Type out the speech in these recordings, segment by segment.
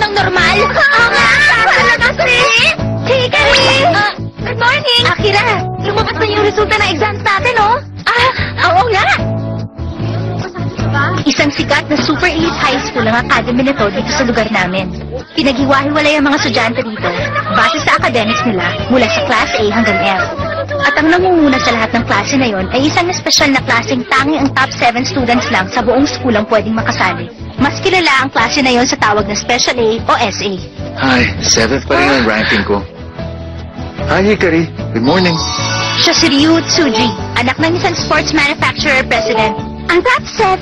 ng normal? Oo nga! Talaga, sis! Hikari! Good morning! Akira, lumabas na yung resulta ng exams natin, oh? Oo nga! Isang sikat na super elite high school ang academy nito dito sa lugar namin. Pinaghiwa-hiwalay ang mga estudyante dito base sa academics nila mula sa Class A hanggang F. At ang nangunguna sa lahat ng klase na yon ay isang espesyal na klaseng tanging ang top 7 students lang sa buong school ang pwedeng makasali. Mas kilala ang klase na yon sa tawag na Special A o SA. Hi, 7th pa rin ang ranking ko. Hi, Hikari. Good morning. Siya si Ryu Tsuji, anak ng isang sports manufacturer president. Ang top 7!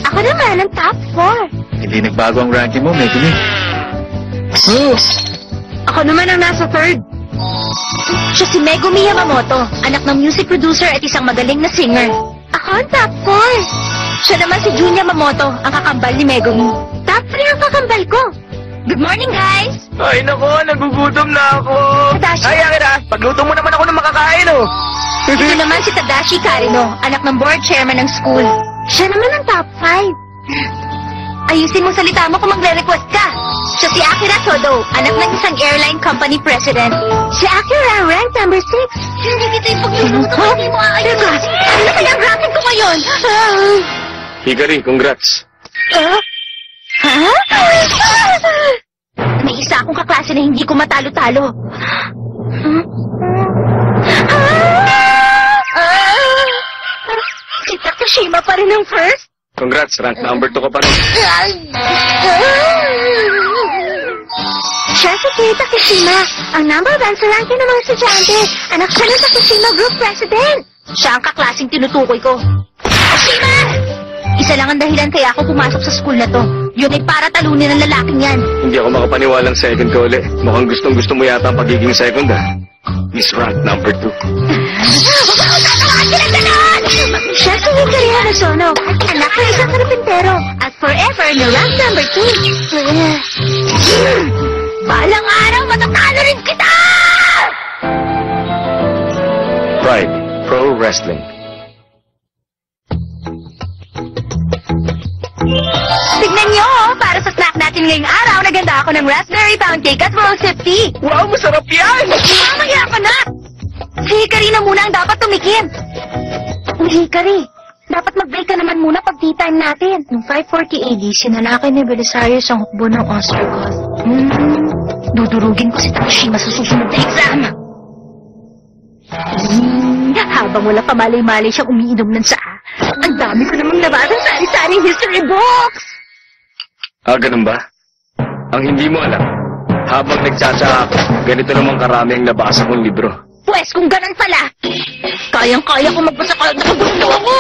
Ako naman ang top 4. Hindi nagbago ang ranking mo, Megumi. Oh. Ako naman ang nasa 3rd. Siya si Megumi Yamamoto, anak ng music producer at isang magaling na singer. Ako ang top 4. Siya naman si Jun Yamamoto, ang kakambal ni Megumi. Top 3 ang kakambal ko. Good morning, guys! Ay, nako, nagugutom na ako. Tadashi. Ay, Akira, pagluto mo naman ako ng makakain, oh. Ito naman si Tadashi Karino, anak ng board chairman ng school. Siya naman ang top 5. Ayusin mo salita mo kung magre-request ka. Siya si Akira Todo, anak ng isang airline company president. Si Akira, rank number 6. Hindi kita ipag-luto, hindi mo aayusin. Ano kaya ang ranking ko ngayon? Hikari, congrats. Ha? May isa akong kaklase na hindi ko matalo-talo. Si Takashima pa rin ang first? Congrats, rank number 2 ka pa rin. Siya si Kei Takashima, ang number 1 sa ranking ng mga estudyante. Anak siya ng Takashima Group President. Siya ang kaklaseng tinutukoy ko. Takashima! Isa lang ang dahilan kaya ako pumasok sa school na to. Yun ay para talunin ng lalaking yan. Hindi ako makapaniwalang second ka uli. Mukhang gustong-gusto mo yata ang pagiging second, ha? Miss rank number 2. Siya si Hikari Hanasono, anak ng isang karpintero, at forever na rank number 2. Balang araw, matatalo rin kita! Pride, Pro Wrestling. Tignan nyo, para sa snack natin ngayong araw, naganda ako ng raspberry pound cake at roasted tea. Wow, masarap yan! Mamaya ka na! Si Hikari na muna ang dapat tumikim. Hikari, dapat mag-break ka naman muna pag tea time natin. Noong 540 AD, sinalakay ni Belisarius ang hukbo ng Ostrogoth. Dudurugin ko si Takashima sa susunod na exam. Habang wala pa malay-malay siyang umiinom ng saa, ang dami ko namang nabasang sari-saring history books. Ganun ba? Ang hindi mo alam, habang nagsasa ako, ganito namang karami ang nabasa kong libro. Pwes, kung ganun pala, kayang-kaya ko magbasa kahit nakagusto ako.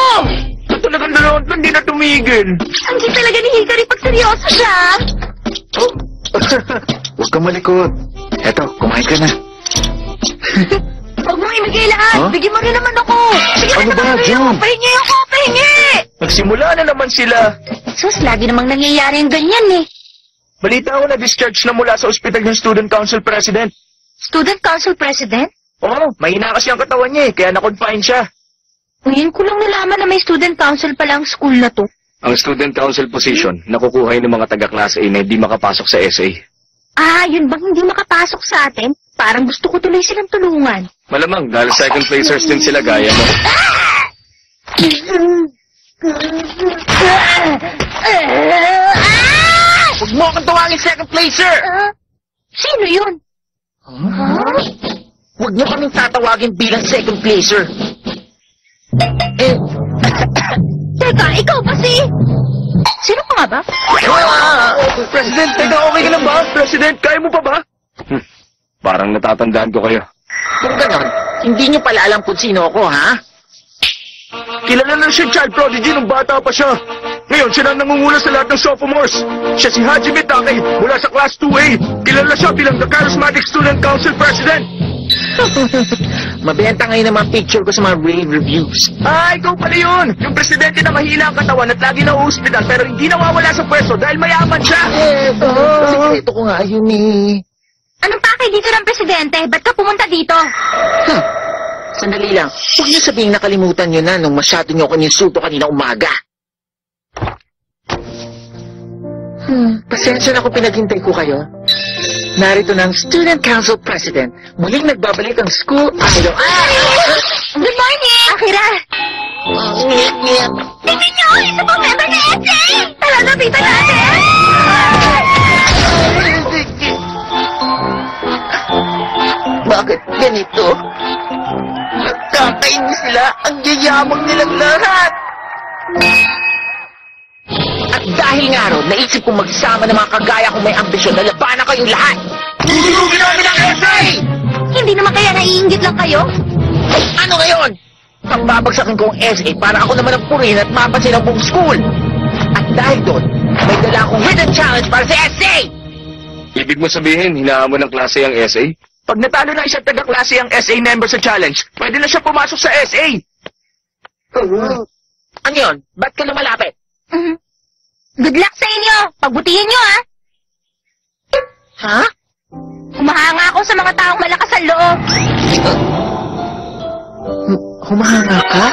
Talagang dalawang hindi na tumigil. Ang cute talaga ni Hikari pag seryoso siya. Huwag kang malikot. Eto, kumain ka na. Huwag mong ibigay lahat. Huh? Bigyan mo rin naman ako. Bigyan Ano mo ba, naman ako. John? Pahingi ako, pahingi. Nagsimula na naman sila. Sus, lagi namang nangyayari yung ganyan eh. Balita ko na discharge na mula sa ospital yung student council president. Student council president? Oo, mahina kasi ang katawan niya, kaya na-confine siya. Ngayon ko lang nalaman na may student council pala ang school na to. Ang student council position, nakukuha ng mga taga-class A na hindi makapasok sa SA. Yun bang hindi makapasok sa atin? Parang gusto ko tuloy silang tulungan. Malamang, dahil second placers din sila gaya mo. Huwag mo akong tawagin second placer! Sino yun? Huwag niyo kaming tatawagin bilang second placer. Teka, ikaw ba si... Sino ka nga ba? President, teka, okay ka lang ba? President, kaya mo pa ba? Parang natatandaan ko kayo. Kung ganon, hindi niyo pala alam kung sino ako, ha? Kilala na siya child prodigy nung bata pa siya. Ngayon, siya na nangunguna sa lahat ng sophomores. Siya si Hajime Take mula sa Class 2A. Kilala siya bilang the Charismatic Student Council President. Mabenta ngayon ang mga picture ko sa mga rave reviews. Ikaw pala yun! Yung presidente na mahina ang katawan at lagi na uospital pero hindi nawawala sa pwesto dahil mayaman siya. Sikreto ko nga yun eh. Anong pakay dito ng presidente? Ba't ka pumunta dito? Sandali lang. Huwag niyo sabihin nakalimutan niyo na nung masyado niyo ako ninsulto kanina umaga. Pasensya na kung pinaghintay ko kayo. Narito ng Student Council President. Muling nagbabalik ang school idol. Good morning! Akira! Tingnan niyo! Isa pong member na SA! Tara, lapitan natin! Bakit ganito? Nagkakainis sila. Ang yayamang nilang lahat. At dahil nga ron, naisip kong magsama ng mga kagaya kong may ambisyon na labanan kayong lahat. Tutulungin namin ang SA! Hindi naman kaya naiinggit lang kayo? Ano ngayon? Pagbabagsakin ko ang SA para ako naman ang purin at mapansin ang buong school. At dahil doon, may dala akong hidden challenge para sa SA! Ibig mo sabihin, hinahamon ng klase ang SA? Pag natalo na isang taga-klase ang SA member sa challenge, pwede na siya pumasok sa SA. Ano yun? Ba't ka lumalapit? Good luck sa inyo! Pagbutihin niyo, ha? Ha? Humahanga ako sa mga taong malakas ang loob. Humahanga ka?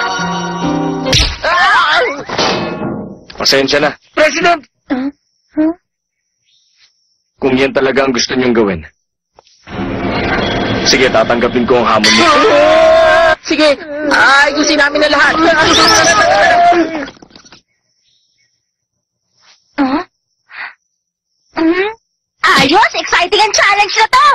Pasensya na. President! Kung yan talaga ang gusto niyong gawin. Sige, tatanggapin ko ang hamon niyo. Sige, ayusin namin na lahat. Ayos! Exciting ang challenge na to!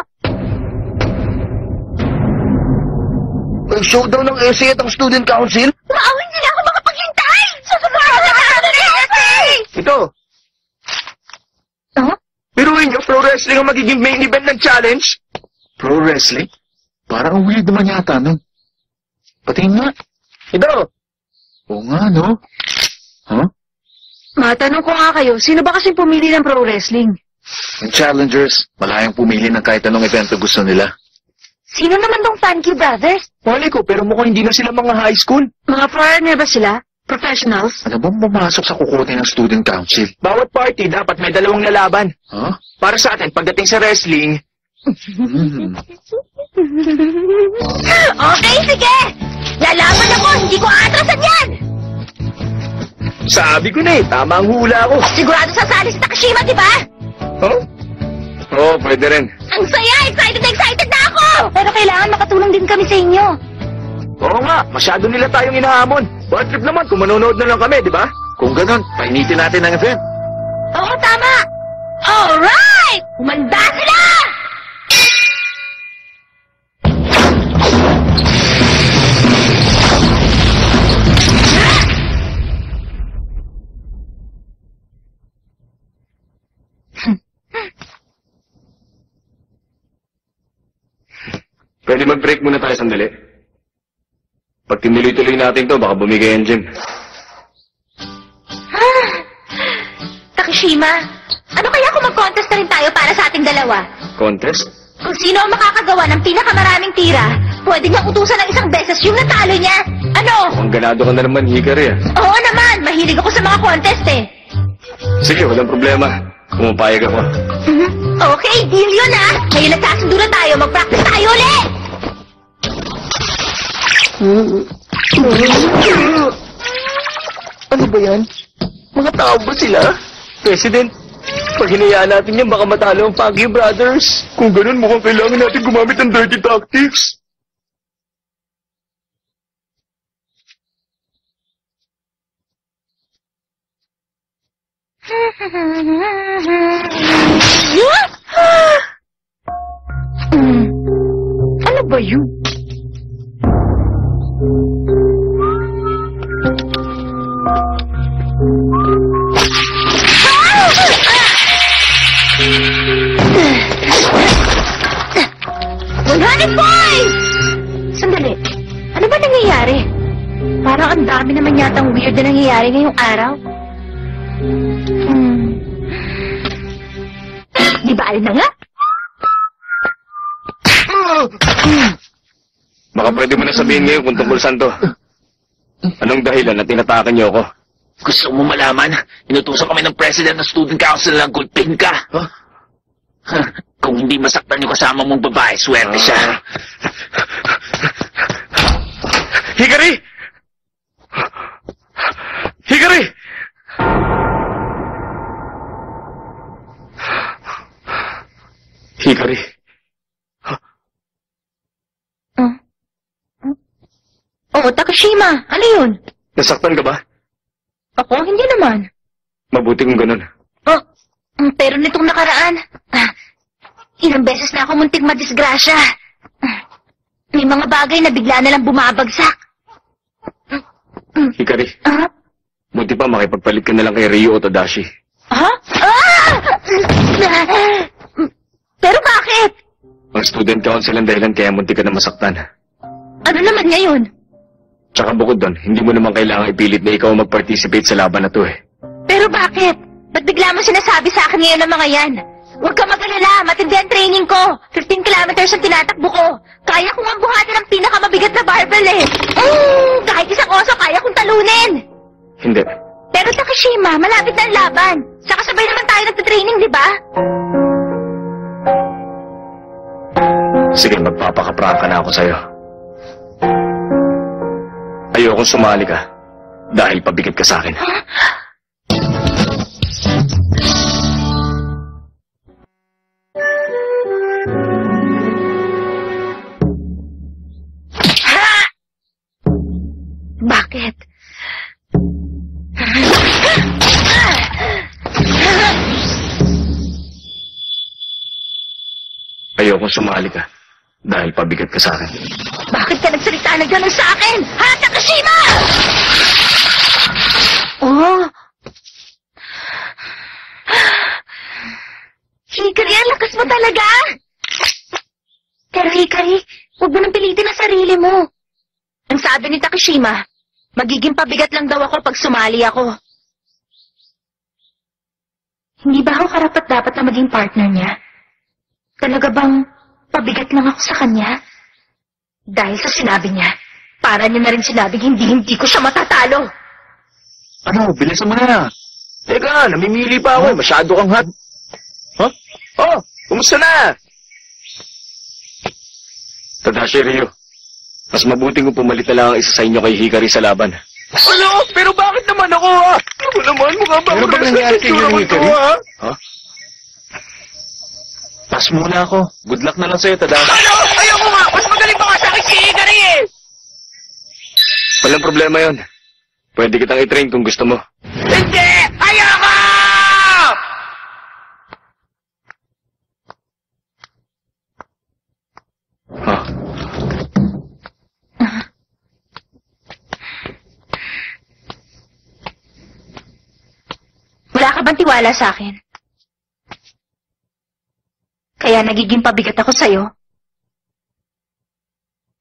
May showdown ng SA at ang student council? Wow, hindi na ako makapaghintay! Susunod na ako ng SA! Ito. Biruin niyo, pro wrestling ang magiging main event ng challenge? Pro wrestling? Parang weird naman yata, no? Patingin nga. Ito. Oo nga, no? Huh? Matanong ko nga kayo, sino ba kasing pumili ng pro wrestling? Yung challengers, malayang pumili ng kahit anong evento gusto nila. Sino naman tong Funky Brothers? Mali ko, pero mukhang hindi na sila mga high school. Mga foreigner ba sila? Professionals? Ano bang pumasok sa kukote ng student council? Bawat party dapat may dalawang lalaban. Huh? Para sa atin, pagdating sa wrestling, Okay, sige! Lalaban ako, hindi ko atrasan yan! sabi ko na tama ang hula ko. Sigurado sasali si Takashima, di ba? Huh? Oo, pwede rin. Ang saya! Excited na excited na ako! Pero kailangan makatulong din kami sa inyo. Oo nga, masyado nila tayong inahamon. Bad trip naman kung manonood na lang kami, di ba? Kung ganon, painitin natin ang event. Oo, tama! Alright! Umanda sila! Pwede mag-break muna tayo sandali. Pag tinuloy-tuloy natin to, baka bumigay ang gym. Takashima, ano kaya kung mag-contest na rin tayo para sa ating dalawa? Contest? Kung sino ang makakagawa ng pinakamaraming tira, pwede niyang utusan ng isang beses yung natalo niya. Ano? Ang ganado ka na naman, Hikari ah. Oo naman, mahilig ako sa mga contest eh. Sige, walang problema. Pumapayag ako. Okay, deal yun ah. Ngayon nagkasundo na tayo, mag-practice tayo ulit. Ano ba yan? Mga tao ba sila? President, pag hinayaan natin yan, baka matalo ang Funky Brothers. Kung ganun, mukhang kailangan natin gumamit ng dirty tactics. Ano ba yun? Sandali. Ano ba nangyayari? Parang ang dami naman yatang weird na nangyayari ngayong araw. Di ba alin na nga? Baka pwede mo na sabihin ngayon kung tungkol saan to. Anong dahilan na tinatakan niyo ako? Gusto mo malaman? Inutusan kami ng President ng Student Council na gulpin ka. Huh? Kung hindi masaktan yung kasama mong babae, swerte siya. Hikari! Hikari! Hikari. Oh, Takashima, ano yun? Nasaktan ka ba? Ako, hindi naman. Mabuti kung ganun. Oh, pero nitong nakaraan, ilang beses na ako muntik madisgrasya. May mga bagay na bigla na lang bumabagsak. Hikari, Ah? buti pa makipagpalit ka na lang kay Ryo o Tadashi. Ha? Ah! Pero bakit? Ang student council ang dahilan kaya munti ka na masaktan. Ano naman ngayon? Tsaka bukod doon, hindi mo naman kailangang ipilit na ikaw mag-participate sa laban na to eh. Pero bakit? Ba't bigla mo sinasabi sa akin ngayon ang mga yan? Huwag ka mag-alala, matindi ang training ko. 15 kilometers ang tinatakbo ko. Kaya kong ang buhatin ng pinakamabigat na barbell eh. Kahit isang oso, kaya kong talunin. Hindi. Pero Takashima, malapit na ang laban. Saka sabay naman tayo nagtitraining, di ba? Sige, magpapakaprangka na ako sa'yo. Ayokong sumali ka dahil pabigat ka sa akin. Bakit? Ayokong sumali ka dahil pabigat ka sa akin. Bakit ka nagsalita na gano'n sa akin? Ha, Takashima? Oh. Hikari, ang lakas mo talaga. Pero Hikari, huwag mo nang pilitin ang sarili mo. Ang sabi ni Takashima, magiging pabigat lang daw ako pag sumali ako. Hindi ba ako karapat-dapat na maging partner niya? Talaga bang pabigat lang ako sa kanya? Dahil sa sinabi niya, para niya na rin sinabing hindi ko siya matatalo. Ano, bilisan mo na. Teka, namimili pa ako. Masyado kang hot. Huh? Oh, kumusta na? Tadashi, Ryo. Mas mabuting kung pumalit na lang ang isa sa inyo kay Hikari sa laban. Ano? Pero bakit naman ako, ha? Ako naman, mukha ba? Pero bakit nangyari kay Hikari? Ha? Pass muna ako. Good luck na lang sa'yo, Tadashi. Ano? Ayoko nga! Mas magaling pa nga sa akin si Hikari eh! Walang problema yon. Pwede kitang i-train kung gusto mo. Hindi! Ayoko! Ha? Wala ka bang tiwala sa akin? Kaya nagiging pabigat ako sa'yo.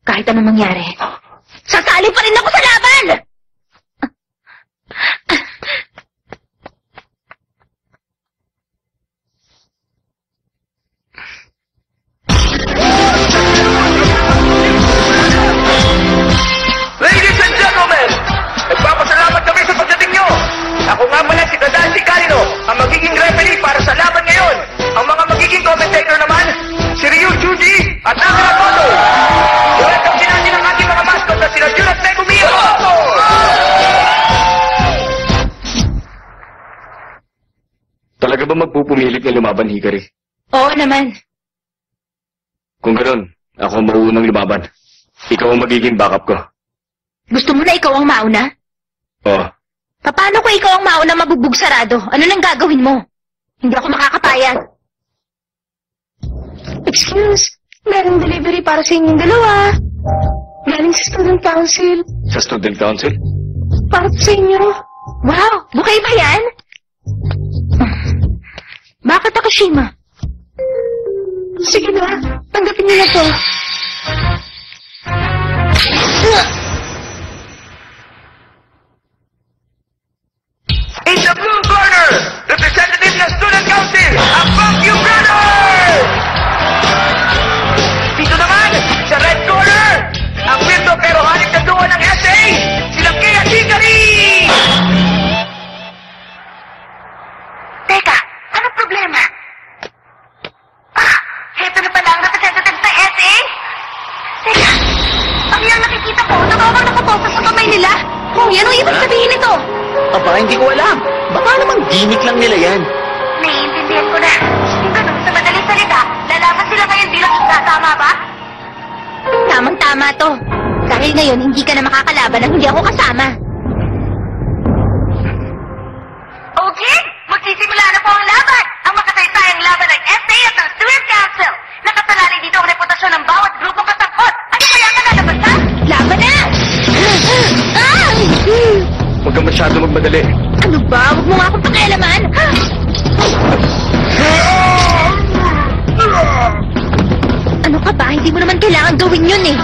Kahit anong mangyari. Sasali pa rin ako sa laban! Ladies and gentlemen, nagpapasalamat kami sa pagdating nyo. Ako nga pala si Tadashi Karino, ang magiging referee para sa laban ngayon. Ang mga magiging commentator naman, si Ryu Juji at Nakara Koto. Welcome din natin ang ating mga mascot na sila Jun at Megumi. Talaga ba magpupumilit na lumaban, Hikari? Oo naman. Kung gano'n, ako ang mauunang lumaban. Ikaw ang magiging backup ko. Gusto mo na ikaw ang mauna? Oo. Paano kung ikaw ang mauna mabubog sarado? Ano nang gagawin mo? Hindi ako makakapayag. Excuse, merong delivery para sa inyong dalawa. Galing sa student council. Sa student council? Para po sa inyo. Wow, bukay ba yan? Bakit Takashima? Sige na, tanggapin niyo na to. In the blue corner, representative ng student council, ang Bangkyu Brothers! Dito naman, sa red corner, ang weirdo pero halit na duo ng SA, silang Kei at Hikari! Teka, anong problema? Heto na pala ang representative ng SA? Teka, ang iyang nakikita ko, nakawang nakapokus sa kamay nila. Hoy, anong ibig sabihin nito? Aba, hindi ko alam. Baka naman gimmick lang nila yan. Naiintindihan ko na. Kung ganun, sa madaling salita, lalaban Tama ba? Tamang-tama to. Dahil ngayon, hindi ka na makakalaban nang hindi ako kasama. Okay, magsisimula na po ang laban. Ang makasaysayang laban ng SA at ng Student Council. Nakasalalay dito ang reputasyon ng bawat grupong kasangkot. Ano kaya ka lalabas na? Laban na! Huwag kang masyado magmadali. Ano ba? Huwag mo nga akong pakialaman! Ano ka ba? Hindi mo naman kailangan gawin yun eh.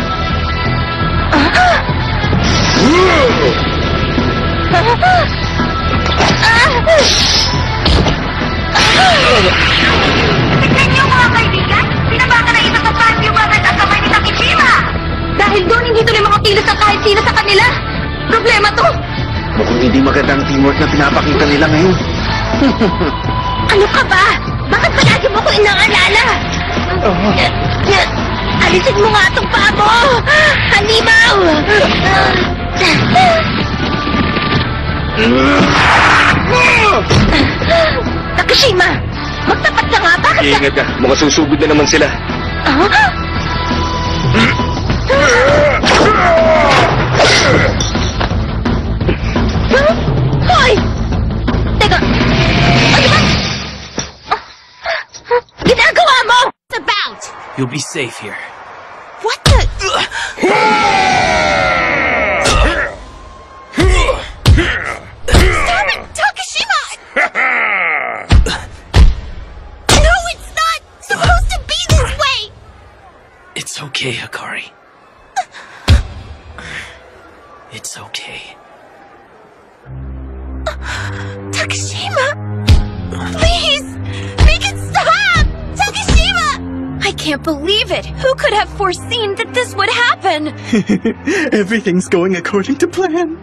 Tignan niyo mga kaibigan! Pinabakan na isa sa Fazio Brothers at kamay ni Takeshima! Dahil doon hindi tuloy makakilos ang kahit sino sa kanila. Problema to! Mukhang hindi magandang teamwork na pinapakita nila ngayon. Ano ka ba? Bakit palagi mo ko inaalala? Alisin mo nga itong paa mo! Halimaw! Takeshima! Magtapat ka nga! Bakit ka... Iingat ka. Mukhang susugod na naman sila. Hoy! Teka! Ano ba? Ginagawa mo! What's about? You'll be safe here. What the... Stop it! Takeshima! No, it's not supposed to be this way! It's okay, Hikari. It's okay. Takeshima! Please! Make it stop! Takeshima! I can't believe it! Who could have foreseen that this would happen? Everything's going according to plan.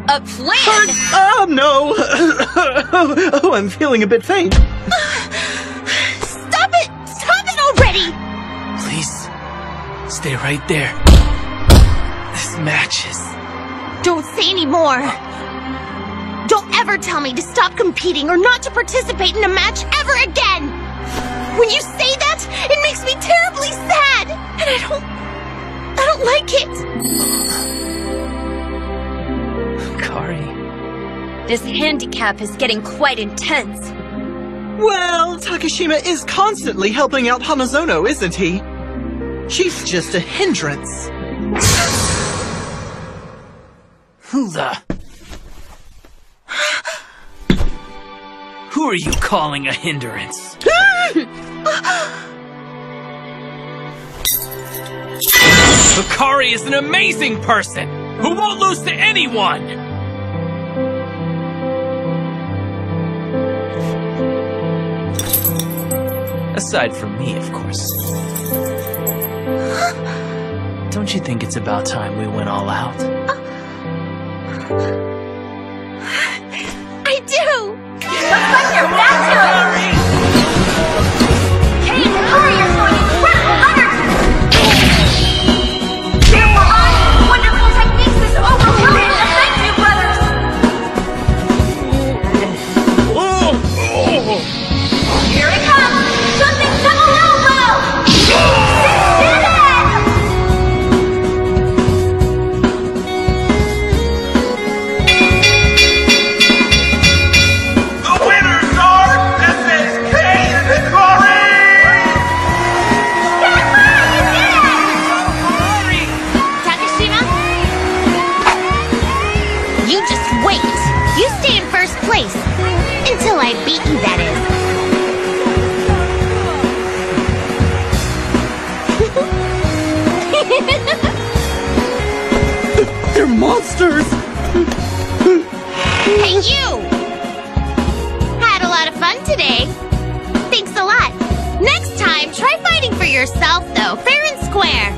A plan? Oh, no! Oh, I'm feeling a bit faint. Stop it! Stop it already! Please, stay right there. This matches. Don't say any more. Don't ever tell me to stop competing or not to participate in a match ever again! When you say that, it makes me terribly sad! And I don't like it! Hikari. This handicap is getting quite intense. Well, Takeshima is constantly helping out Hanazono, isn't he? She's just a hindrance. Who the... Who are you calling a hindrance? Hikari is an amazing person who won't lose to anyone! Aside from me, of course. Don't you think it's about time we went all out? I do! Looks like you're back to it! Kay and Hikari are showing incredible energy! Careful, on! Wonderful techniques is overwhelming the Fazio Brothers! Here it comes! Jumping double elbow! Takeshima? You just wait. You stay in first place. Until I beat you, that is. They're monsters! Hey, you! Had a lot of fun today. Thanks a lot. Next time, try fighting for yourself, though. Fair and square.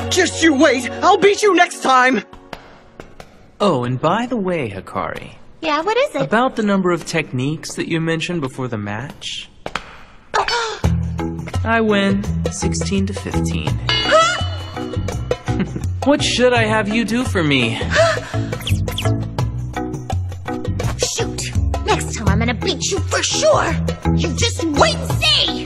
Just you wait! I'll beat you next time! Oh, and by the way, Hikari, Yeah, what is it? about the number of techniques that you mentioned before the match, I win 16 to 15. What should I have you do for me? Shoot! Next time I'm gonna beat you for sure. You just wait and see.